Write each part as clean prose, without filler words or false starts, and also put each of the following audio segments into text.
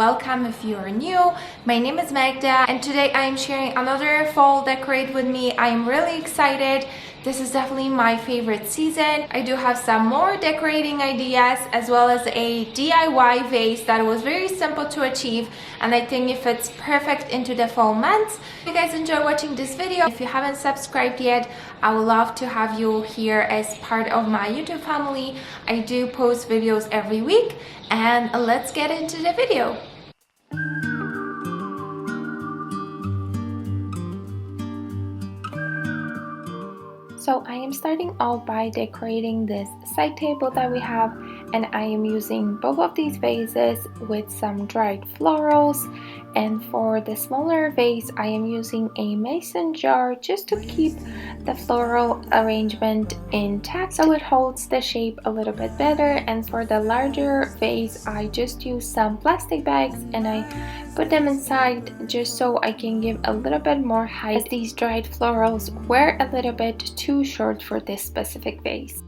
welcome if you are new. My name is Magda and today I am sharing another fall decorate with me. I am really excited. This is definitely my favorite season. I do have some more decorating ideas as well as a DIY vase that was very simple to achieve, and I think it fits perfect into the fall months. If you guys enjoy watching this video, if you haven't subscribed yet, I would love to have you here as part of my YouTube family. I do post videos every week, and let's get into the video. So I am starting off by decorating this side table that we have, and I am using both of these vases with some dried florals. And for the smaller vase, I am using a mason jar just to keep the floral arrangement intact so it holds the shape a little bit better. And for the larger vase, I just use some plastic bags and I put them inside just so I can give a little bit more height, as these dried florals were a little bit too short for this specific vase.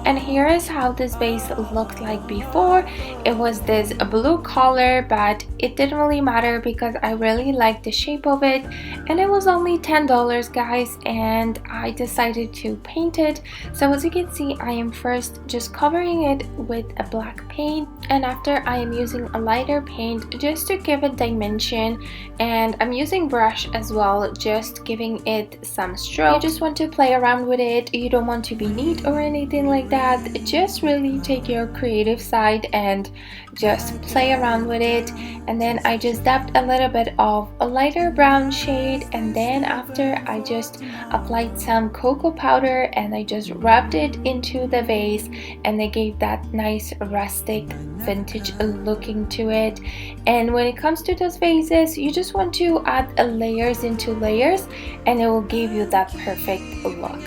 And here is how this vase looked like before. It was this blue color, but it didn't really matter because I really liked the shape of it, and it was only $10, guys, and I decided to paint it. So as you can see, I am first just covering it with a black paint, and after I am using a lighter paint just to give it dimension, and I'm using brush as well, just giving it some strokes. You just want to play around with it. You don't want to be neat or anything like that. Just really take your creative side and just play around with it. And then I just dabbed a little bit of a lighter brown shade, and then after I just applied some cocoa powder and I just rubbed it into the vase, and they gave that nice rustic vintage looking to it. And when it comes to those vases, you just want to add layers into layers and it will give you that perfect look.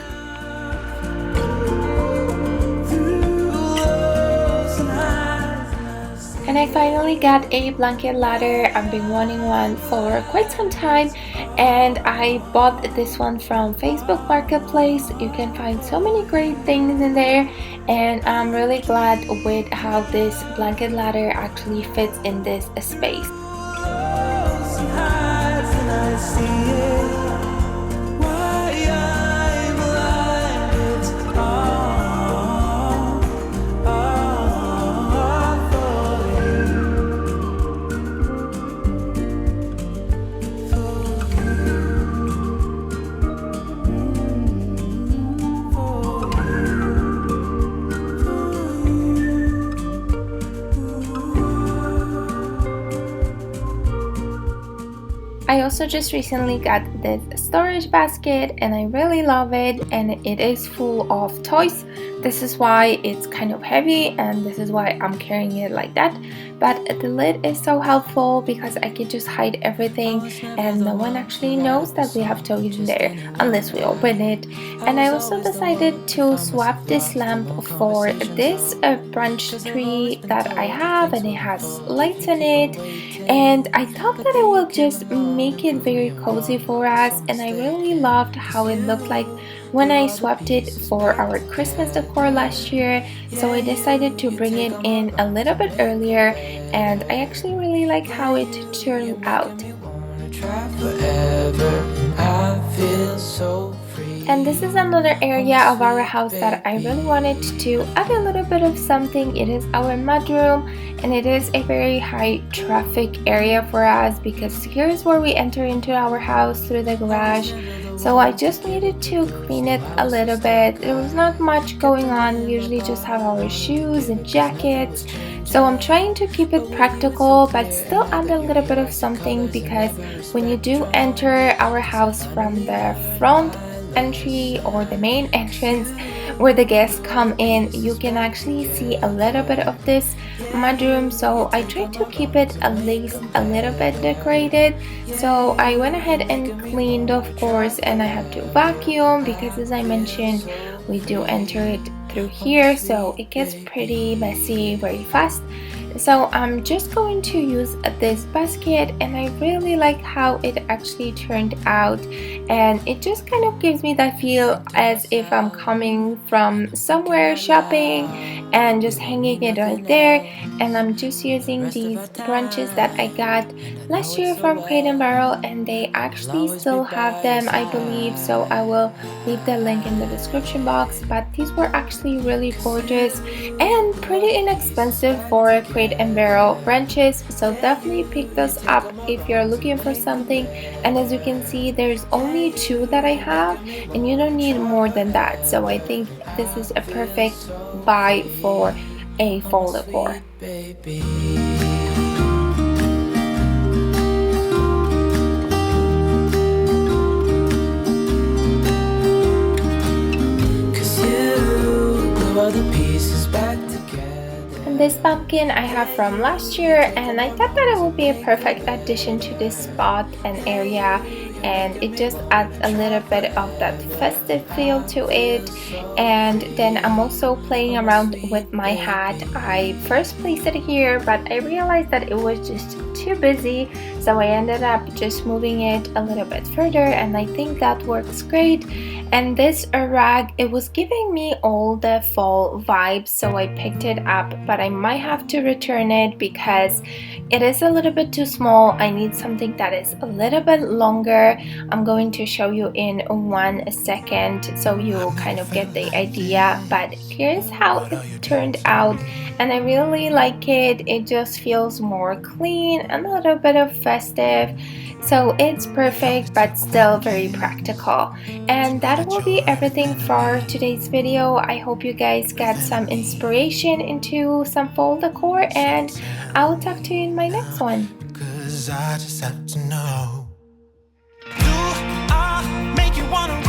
And I finally got a blanket ladder. I've been wanting one for quite some time, and I bought this one from Facebook Marketplace. You can find so many great things in there, and I'm really glad with how this blanket ladder actually fits in this space. I also just recently got this storage basket and I really love it, and it is full of toys. This is why it's kind of heavy, and this is why I'm carrying it like that. But the lid is so helpful because I can just hide everything and no one actually knows that we have toys in there unless we open it. And I also decided to swap this lamp for this branch tree that I have, and it has lights in it. And I thought that it will just make it very cozy for us, and I really loved how it looked like when I swapped it for our Christmas decor last year. So I decided to bring it in a little bit earlier, and I actually really like how it turned out. And this is another area of our house that I really wanted to add a little bit of something. It is our mudroom, and it is a very high traffic area for us because here is where we enter into our house through the garage. So So I just needed to clean it a little bit. There was not much going on. We usually just have our shoes and jackets. So I'm trying to keep it practical but still add a little bit of something, because when you do enter our house from the front entry or the main entrance where the guests come in, you can actually see a little bit of this mudroom. So I tried to keep it at least a little bit decorated. So I went ahead and cleaned, of course, and I had to vacuum because, as I mentioned, we do enter it through here, so it gets pretty messy very fast. So I'm just going to use this basket, and I really like how it actually turned out, and it just kind of gives me that feel as if I'm coming from somewhere shopping and just hanging it right there. And I'm just using these branches that I got last year from Crate and Barrel, and they actually still have them, I believe, so I will leave the link in the description box. But these were actually really gorgeous and pretty inexpensive for Crate and Barrel branches, so definitely pick those up if you're looking for something. And as you can see, there's only 2 that I have, and you don't need more than that, so I think this is a perfect buy for a fall decor. And this pumpkin I have from last year, and I thought that it would be a perfect addition to this spot and area, and it just adds a little bit of that festive feel to it. And then I'm also playing around with my hat. I first placed it here, but I realized that it was just too busy, so I ended up just moving it a little bit further, and I think that works great. And this rag, it was giving me all the fall vibes, so I picked it up, but I might have to return it because it is a little bit too small. I need something that is a little bit longer. I'm going to show you in 1 second so you kind of get the idea, but here's how it turned out, and I really like it. It just feels more clean and a little bit of festive, so it's perfect but still very practical. And that will be everything for today's video. I hope you guys got some inspiration into some fall decor, and I'll talk to you in my next one. 'Cause I just have to know, do I make you wanna